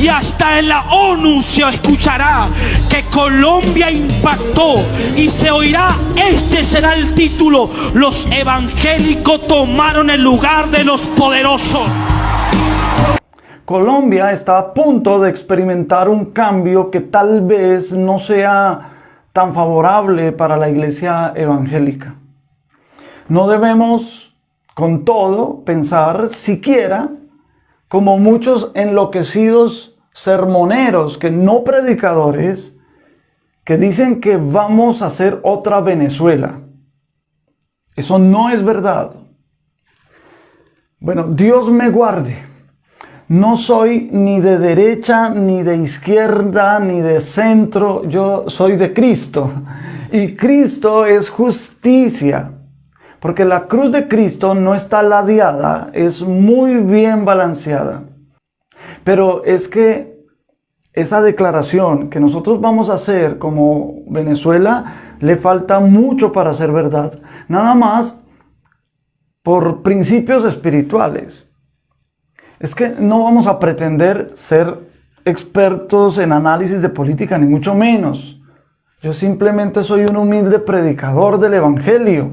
y hasta en la ONU se escuchará que Colombia impactó y se oirá, este será el título: los evangélicos tomaron el lugar de los poderosos. Colombia está a punto de experimentar un cambio que tal vez no sea tan favorable para la iglesia evangélica. No debemos, con todo, pensar siquiera como muchos enloquecidos sermoneros, que no predicadores, que dicen que vamos a hacer otra Venezuela. Eso no es verdad. Bueno, Dios me guarde. No soy ni de derecha, ni de izquierda, ni de centro. Yo soy de Cristo. Y Cristo es justicia. Porque la cruz de Cristo no está ladeada, es muy bien balanceada. Pero es que esa declaración que nosotros vamos a hacer como Venezuela, le falta mucho para ser verdad. Nada más por principios espirituales. Es que no vamos a pretender ser expertos en análisis de política, ni mucho menos. Yo simplemente soy un humilde predicador del Evangelio.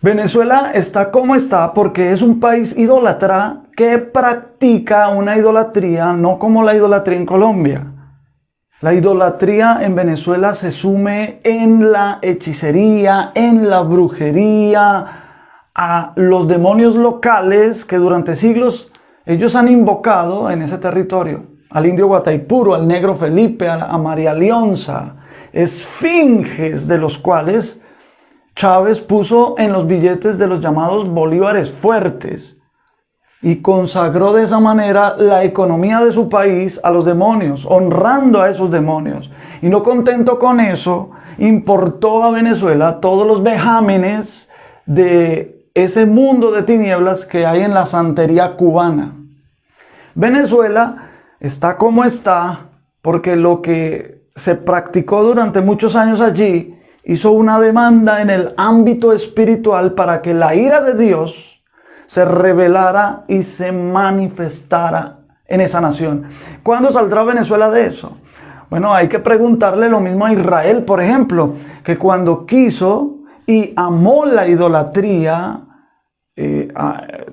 Venezuela está como está porque es un país idólatra que practica una idolatría no como la idolatría en Colombia. La idolatría en Venezuela se sume en la hechicería, en la brujería, a los demonios locales que durante siglos ellos han invocado en ese territorio. Al indio Guataipuro, al negro Felipe, a María Leonza, esfinges de los cuales Chávez puso en los billetes de los llamados bolívares fuertes y consagró de esa manera la economía de su país a los demonios, honrando a esos demonios. Y no contento con eso, importó a Venezuela todos los vejámenes de ese mundo de tinieblas que hay en la santería cubana. Venezuela está como está porque lo que se practicó durante muchos años allí hizo una demanda en el ámbito espiritual para que la ira de Dios se revelara y se manifestara en esa nación. ¿Cuándo saldrá Venezuela de eso? Bueno, hay que preguntarle lo mismo a Israel, por ejemplo, que cuando quiso y amó la idolatría,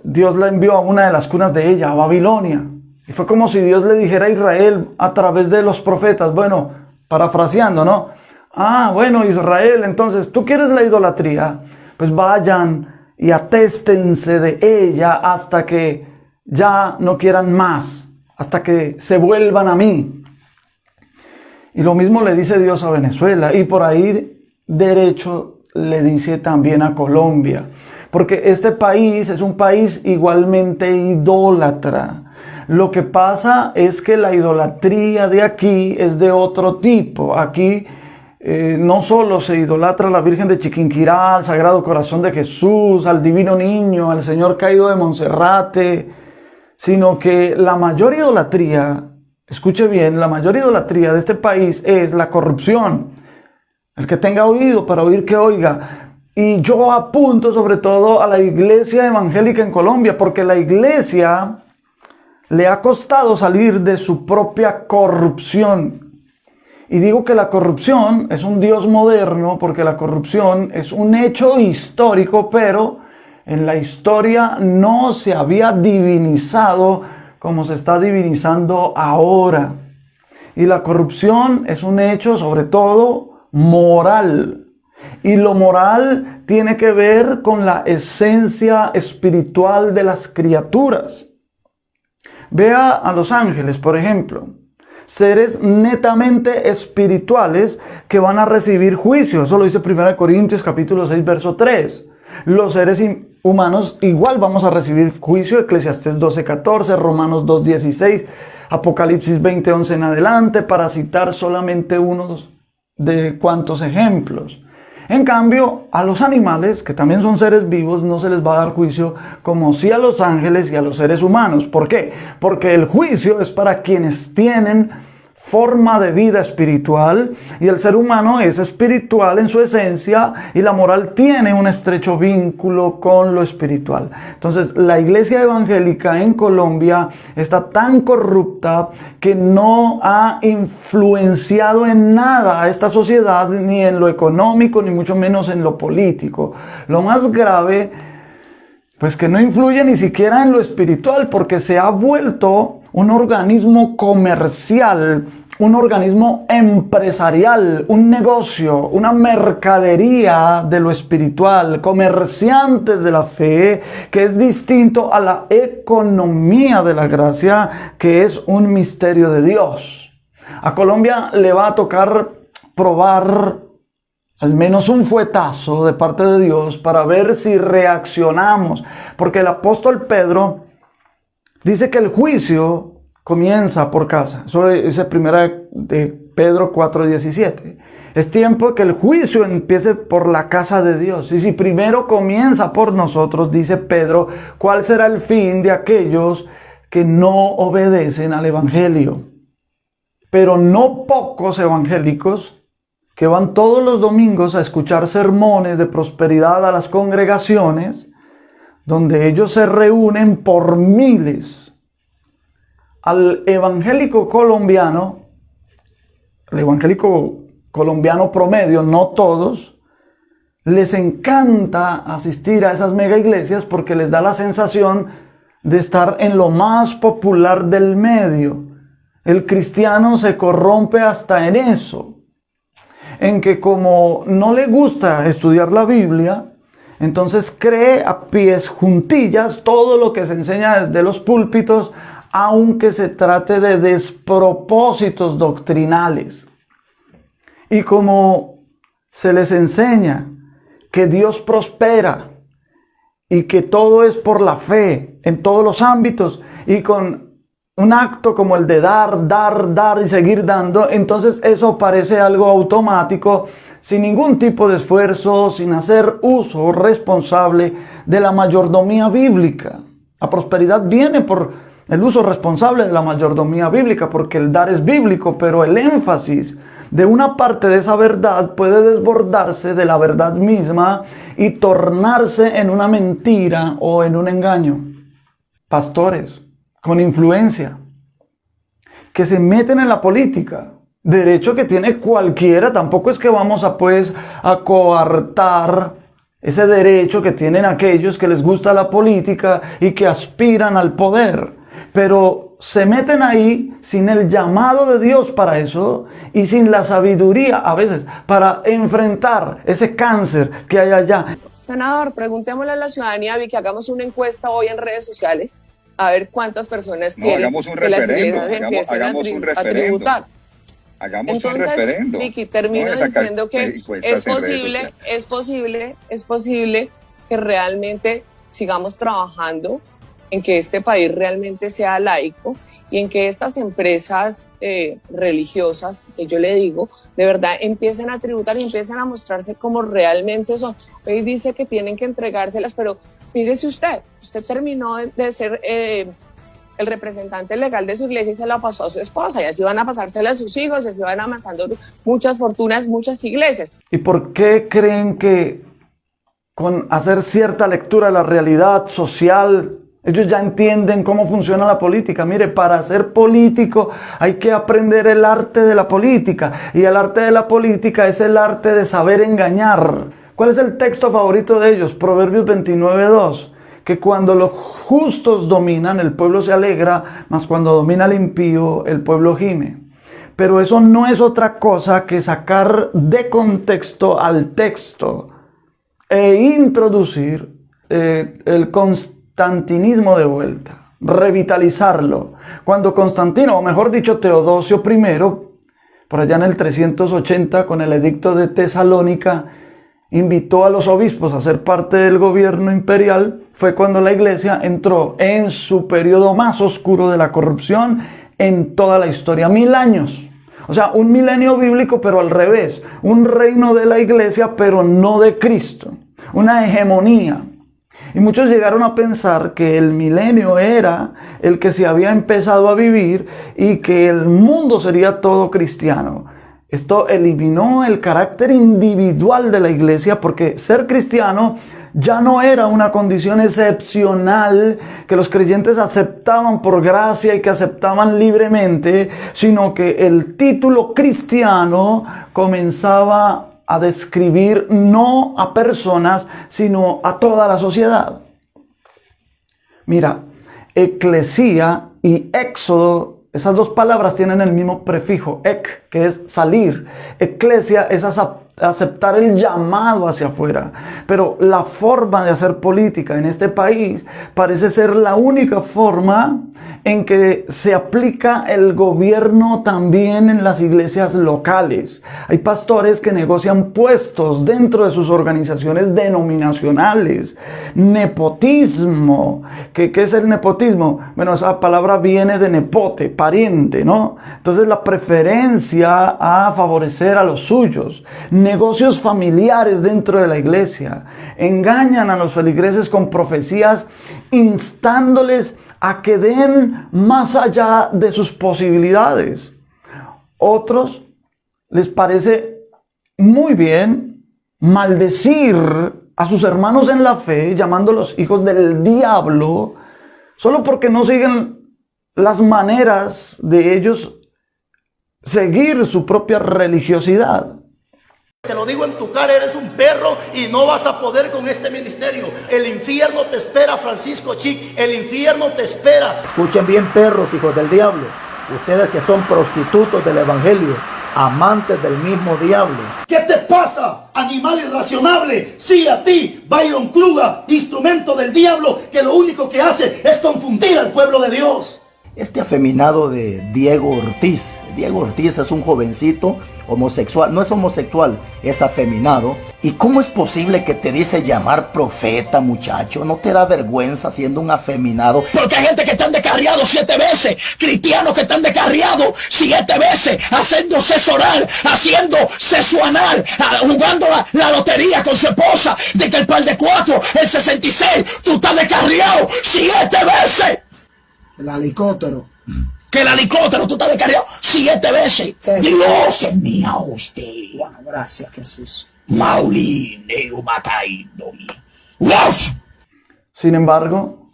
Dios la envió a una de las cunas de ella, a Babilonia. Y fue como si Dios le dijera a Israel a través de los profetas, bueno, parafraseando, ¿no? Bueno, Israel, entonces, ¿tú quieres la idolatría? Pues vayan y atéstense de ella hasta que ya no quieran más, hasta que se vuelvan a mí. Y lo mismo le dice Dios a Venezuela, y por ahí derecho le dice también a Colombia. Porque este país es un país igualmente idólatra. Lo que pasa es que la idolatría de aquí es de otro tipo. Aquí no solo se idolatra a la Virgen de Chiquinquirá, al Sagrado Corazón de Jesús, al Divino Niño, al Señor Caído de Monserrate, sino que la mayor idolatría, escuche bien, la mayor idolatría de este país es la corrupción. El que tenga oído para oír que oiga. Y yo apunto sobre todo a la iglesia evangélica en Colombia, porque la iglesia le ha costado salir de su propia corrupción. Y digo que la corrupción es un Dios moderno, porque la corrupción es un hecho histórico, pero en la historia no se había divinizado como se está divinizando ahora. Y la corrupción es un hecho sobre todo moral. Y lo moral tiene que ver con la esencia espiritual de las criaturas. Vea a los ángeles, por ejemplo, seres netamente espirituales que van a recibir juicio. Eso lo dice 1 Corintios capítulo 6, verso 3. Los seres humanos igual vamos a recibir juicio, Eclesiastés 12, 14, Romanos 2, 16, Apocalipsis 20, 11 en adelante, para citar solamente unos de cuantos ejemplos. En cambio, a los animales, que también son seres vivos, no se les va a dar juicio como sí a los ángeles y a los seres humanos. ¿Por qué? Porque el juicio es para quienes tienen forma de vida espiritual y el ser humano es espiritual en su esencia y la moral tiene un estrecho vínculo con lo espiritual. Entonces, la iglesia evangélica en Colombia está tan corrupta que no ha influenciado en nada a esta sociedad, ni en lo económico, ni mucho menos en lo político. Lo más grave, pues que no influye ni siquiera en lo espiritual, porque se ha vuelto un organismo comercial, un organismo empresarial, un negocio, una mercadería de lo espiritual, comerciantes de la fe, que es distinto a la economía de la gracia, que es un misterio de Dios. A Colombia le va a tocar probar al menos un fuetazo de parte de Dios para ver si reaccionamos, porque el apóstol Pedro dice que el juicio comienza por casa. Eso dice primera de Pedro 4:17. Es tiempo que el juicio empiece por la casa de Dios. Y si primero comienza por nosotros, dice Pedro, ¿cuál será el fin de aquellos que no obedecen al evangelio? Pero no pocos evangélicos que van todos los domingos a escuchar sermones de prosperidad a las congregaciones, donde ellos se reúnen por miles. Al evangélico colombiano, el evangélico colombiano promedio, no todos, les encanta asistir a esas mega iglesias porque les da la sensación de estar en lo más popular del medio. El cristiano se corrompe hasta en eso, en que como no le gusta estudiar la Biblia, entonces cree a pies juntillas todo lo que se enseña desde los púlpitos, aunque se trate de despropósitos doctrinales. Y como se les enseña que Dios prospera y que todo es por la fe en todos los ámbitos, y con un acto como el de dar y seguir dando, entonces eso parece algo automático, sin ningún tipo de esfuerzo, sin hacer uso responsable de la mayordomía bíblica. La prosperidad viene por el uso responsable de la mayordomía bíblica, porque el dar es bíblico, pero el énfasis de una parte de esa verdad puede desbordarse de la verdad misma y tornarse en una mentira o en un engaño. Pastores con influencia que se meten en la política, derecho que tiene cualquiera, tampoco es que vamos a coartar ese derecho que tienen aquellos que les gusta la política y que aspiran al poder, pero se meten ahí sin el llamado de Dios para eso y sin la sabiduría a veces para enfrentar ese cáncer que hay allá. Senador, preguntémosle a la ciudadanía, que hagamos una encuesta hoy en redes sociales a ver cuántas personas quieren que las iglesias empiecen a tributar. Hagamos un referendo. Vicky, termino diciendo que es posible que realmente sigamos trabajando en que este país realmente sea laico y en que estas empresas religiosas, que yo le digo, de verdad empiecen a tributar y empiecen a mostrarse como realmente son. Hoy dice que tienen que entregárselas, pero fíjese usted terminó de ser el representante legal de su iglesia y se la pasó a su esposa, y así van a pasársela a sus hijos, y así van amasando muchas fortunas, muchas iglesias. ¿Y por qué creen que con hacer cierta lectura de la realidad social, ellos ya entienden cómo funciona la política? Mire, para ser político hay que aprender el arte de la política, y el arte de la política es el arte de saber engañar. ¿Cuál es el texto favorito de ellos? Proverbios 29:2. Que cuando los justos dominan, el pueblo se alegra, mas cuando domina el impío, el pueblo gime. Pero eso no es otra cosa que sacar de contexto al texto e introducir el constantinismo de vuelta, revitalizarlo. Cuando Constantino, o mejor dicho Teodosio I, por allá en el 380 con el edicto de Tesalónica, invitó a los obispos a ser parte del gobierno imperial, fue cuando la iglesia entró en su periodo más oscuro de la corrupción en toda la historia. 1000 años. O sea, un milenio bíblico, pero al revés. Un reino de la iglesia, pero no de Cristo. Una hegemonía. Y muchos llegaron a pensar que el milenio era el que se había empezado a vivir y que el mundo sería todo cristiano. Esto eliminó el carácter individual de la iglesia, porque ser cristiano ya no era una condición excepcional que los creyentes aceptaban por gracia y que aceptaban libremente, sino que el título cristiano comenzaba a describir no a personas, sino a toda la sociedad. Mira, eclesía y éxodo, esas dos palabras tienen el mismo prefijo, ek, que es salir. Eclesia es aceptar el llamado hacia afuera. Pero la forma de hacer política en este país parece ser la única forma en que se aplica el gobierno también en las iglesias locales. Hay pastores que negocian puestos dentro de sus organizaciones denominacionales. Nepotismo. ¿Qué es el nepotismo? Bueno, esa palabra viene de nepote, pariente, ¿no? Entonces la preferencia a favorecer a los suyos. Negocios familiares dentro de la iglesia. Engañan a los feligreses con profecías instándoles a que den más allá de sus posibilidades. Otros les parece muy bien maldecir a sus hermanos en la fe, llamándolos hijos del diablo, solo porque no siguen las maneras de ellos seguir su propia religiosidad. Te lo digo en tu cara, eres un perro y no vas a poder con este ministerio. El infierno te espera, Francisco Chic, el infierno te espera. Escuchen bien, perros, hijos del diablo. Ustedes que son prostitutos del evangelio, amantes del mismo diablo. ¿Qué te pasa, animal irracionable? Sí, a ti, Byron Kruger, instrumento del diablo, que lo único que hace es confundir al pueblo de Dios. Este afeminado de Diego Ortiz. Diego Ortiz es un jovencito homosexual, no es homosexual, es afeminado. ¿Y cómo es posible que te dice llamar profeta, muchacho? ¿No te da vergüenza siendo un afeminado? Porque hay gente que están descarriados 7 veces, cristianos que están descarriados 7 veces, haciendo sexo oral, haciendo sexo anal, jugando la lotería con su esposa, de que el par de 4, el 66, tú estás descarriado 7 veces. El helicóptero. Que el helicóptero tú estás descarriado 7 veces. Dios es mío, usted. Gracias, Jesús. Maulín, Neumacaíno. Sin embargo,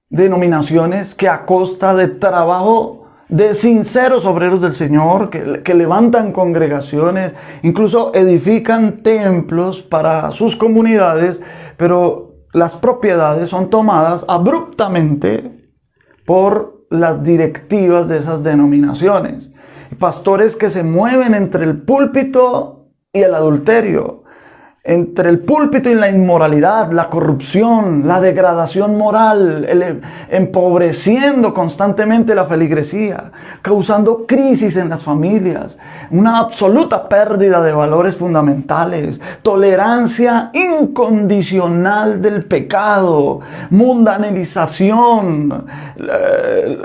denominaciones que a costa de trabajo de sinceros obreros del Señor, que levantan congregaciones, incluso edifican templos para sus comunidades, pero las propiedades son tomadas abruptamente por las directivas de esas denominaciones. Pastores que se mueven entre el púlpito y el adulterio, entre el púlpito y la inmoralidad, la corrupción, la degradación moral, empobreciendo constantemente la feligresía, causando crisis en las familias, una absoluta pérdida de valores fundamentales, tolerancia incondicional del pecado, mundanalización,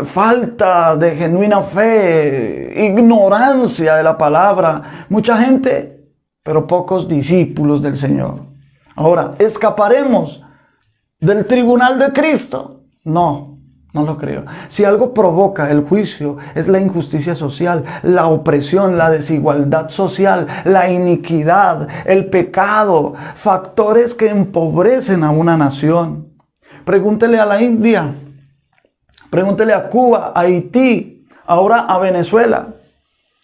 falta de genuina fe, ignorancia de la palabra. Mucha gente, pero pocos discípulos del Señor. Ahora, ¿escaparemos del tribunal de Cristo? No, no lo creo. Si algo provoca el juicio es la injusticia social, la opresión, la desigualdad social, la iniquidad, el pecado, factores que empobrecen a una nación. Pregúntele a la India, pregúntele a Cuba, a Haití, ahora a Venezuela.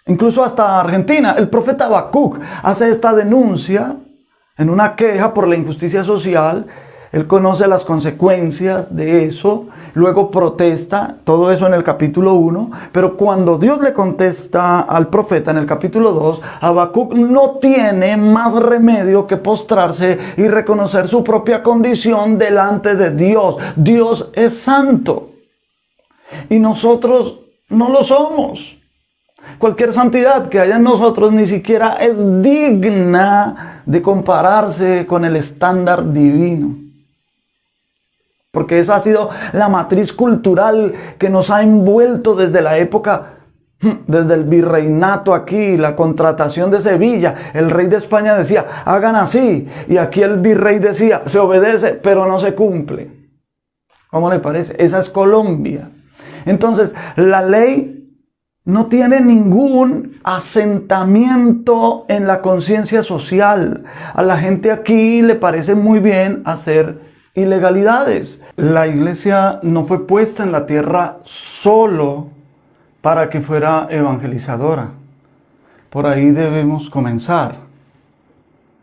Incluso hasta Argentina. El profeta Habacuc hace esta denuncia en una queja por la injusticia social. Él conoce las consecuencias de eso, luego protesta, todo eso en el capítulo 1, pero cuando Dios le contesta al profeta en el capítulo 2, Habacuc no tiene más remedio que postrarse y reconocer su propia condición delante de Dios. Dios es santo y nosotros no lo somos. Cualquier santidad que haya en nosotros ni siquiera es digna de compararse con el estándar divino. Porque esa ha sido la matriz cultural que nos ha envuelto desde la época Desde el virreinato aquí, la contratación de Sevilla, el rey de España decía, hagan así. Y aquí el virrey decía, se obedece, pero no se cumple. ¿Cómo le parece? Esa es Colombia. Entonces, la ley no tiene ningún asentamiento en la conciencia social. A la gente aquí le parece muy bien hacer ilegalidades. La iglesia no fue puesta en la tierra solo para que fuera evangelizadora. Por ahí debemos comenzar.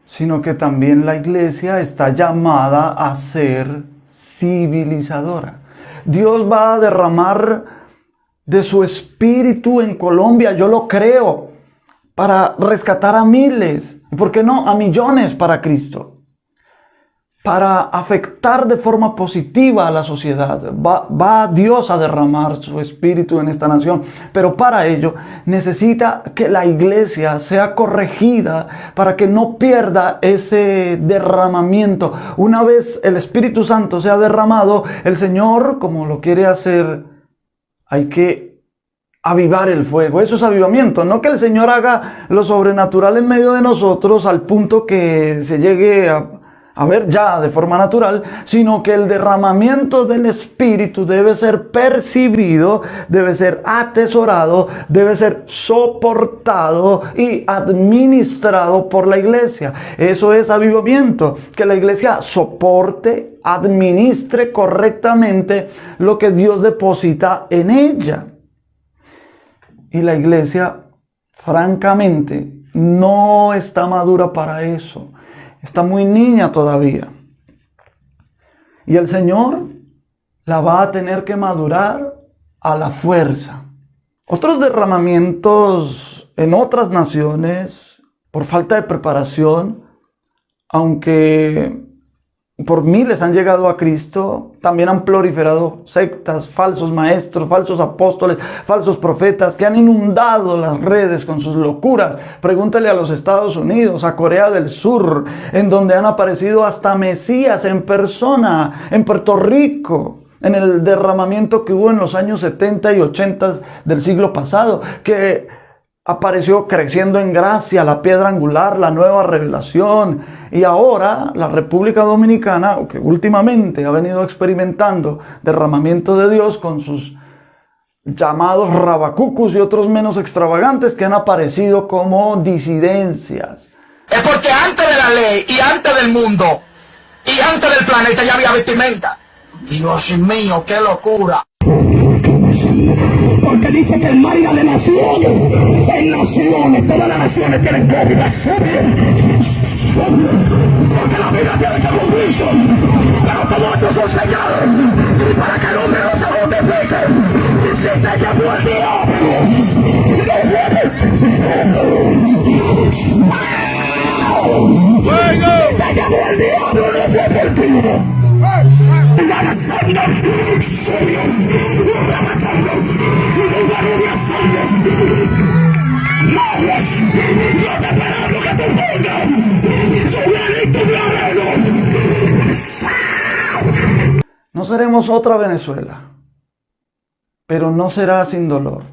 Sino que también la iglesia está llamada a ser civilizadora. Dios va a derramar de su espíritu en Colombia, yo lo creo, para rescatar a miles, y por qué no, a millones para Cristo. Para afectar de forma positiva a la sociedad. Va Dios a derramar su espíritu en esta nación, pero para ello necesita que la iglesia sea corregida para que no pierda ese derramamiento. Una vez el Espíritu Santo sea derramado, el Señor, como lo quiere hacer, hay que avivar el fuego. Eso es avivamiento. No que el Señor haga lo sobrenatural en medio de nosotros al punto que se llegue a ver ya de forma natural, sino que el derramamiento del Espíritu debe ser percibido, debe ser atesorado, debe ser soportado y administrado por la iglesia. Eso es avivamiento, que la iglesia soporte, administre correctamente lo que Dios deposita en ella. Y la iglesia, francamente, no está madura para eso. Está muy niña todavía. Y el Señor la va a tener que madurar a la fuerza. Otros derramamientos en otras naciones, por falta de preparación, aunque por miles han llegado a Cristo, también han proliferado sectas, falsos maestros, falsos apóstoles, falsos profetas que han inundado las redes con sus locuras. Pregúntale a los Estados Unidos, a Corea del Sur, en donde han aparecido hasta mesías en persona, en Puerto Rico, en el derramamiento que hubo en los años 70 y 80 del siglo pasado, que apareció creciendo en gracia, la piedra angular, la nueva revelación. Y ahora la República Dominicana, que últimamente ha venido experimentando derramamiento de Dios con sus llamados rabacucus y otros menos extravagantes que han aparecido como disidencias. Es porque antes de la ley y antes del mundo y antes del planeta ya había vestimenta. Dios mío, qué locura. Porque dice que el mar de naciones, en naciones, todas las naciones tienen que vivir porque la vida tiene que cumplirse, pero todos estos son señales, y para que el hombre no se justifique, si te llamó el diablo, si te llamó el diablo, no fue por ti. No seremos otra Venezuela, pero no será sin dolor.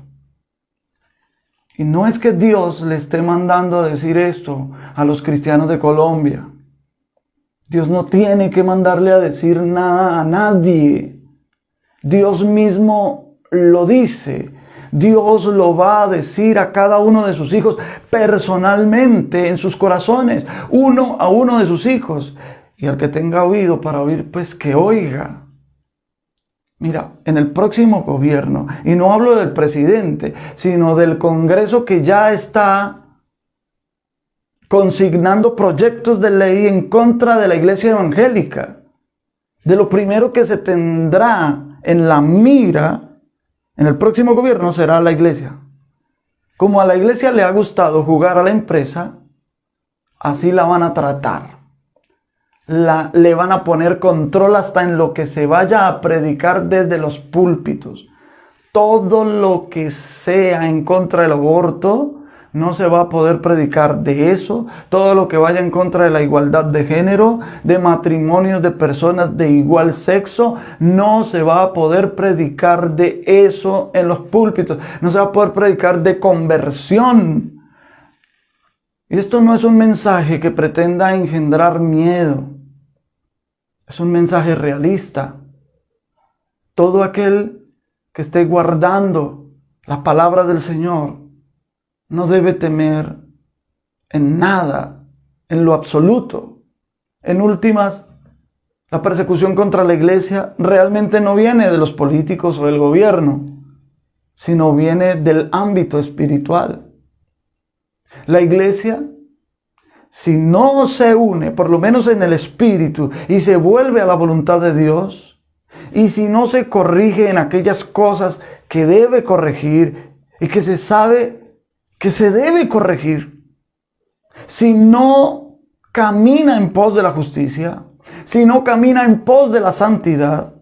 Y no es que Dios le esté mandando a decir esto a los cristianos de Colombia. Dios no tiene que mandarle a decir nada a nadie. Dios mismo lo dice. Dios lo va a decir a cada uno de sus hijos personalmente en sus corazones, uno a uno de sus hijos. Y al que tenga oído para oír, pues que oiga. Mira, en el próximo gobierno, y no hablo del presidente, sino del Congreso que ya está consignando proyectos de ley en contra de la iglesia evangélica. De lo primero que se tendrá en la mira en el próximo gobierno será la iglesia. Como a la iglesia le ha gustado jugar a la empresa, así la van a tratar. Le van a poner control hasta en lo que se vaya a predicar desde los púlpitos. Todo lo que sea en contra del aborto, no se va a poder predicar de eso. Todo lo que vaya en contra de la igualdad de género, de matrimonios de personas de igual sexo, no se va a poder predicar de eso en los púlpitos. No se va a poder predicar de conversión. Y esto no es un mensaje que pretenda engendrar miedo. Es un mensaje realista. Todo aquel que esté guardando la palabra del Señor no debe temer en nada, en lo absoluto. En últimas, la persecución contra la iglesia realmente no viene de los políticos o del gobierno, sino viene del ámbito espiritual. La iglesia, si no se une, por lo menos en el espíritu, y se vuelve a la voluntad de Dios, y si no se corrige en aquellas cosas que debe corregir y que se sabe que se debe corregir, si no camina en pos de la justicia, si no camina en pos de la santidad,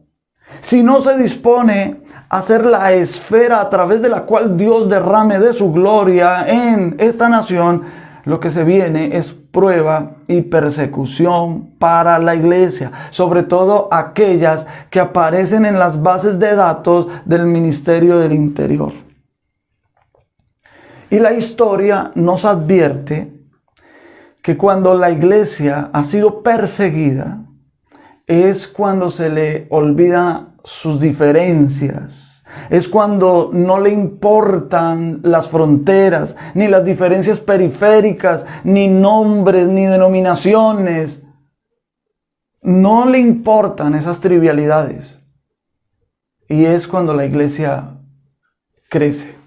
si no se dispone a ser la esfera a través de la cual Dios derrame de su gloria en esta nación, lo que se viene es prueba y persecución para la iglesia, sobre todo aquellas que aparecen en las bases de datos del Ministerio del Interior. Y la historia nos advierte que cuando la iglesia ha sido perseguida, es cuando se le olvida sus diferencias. Es cuando no le importan las fronteras, ni las diferencias periféricas, ni nombres, ni denominaciones. No le importan esas trivialidades. Y es cuando la iglesia crece.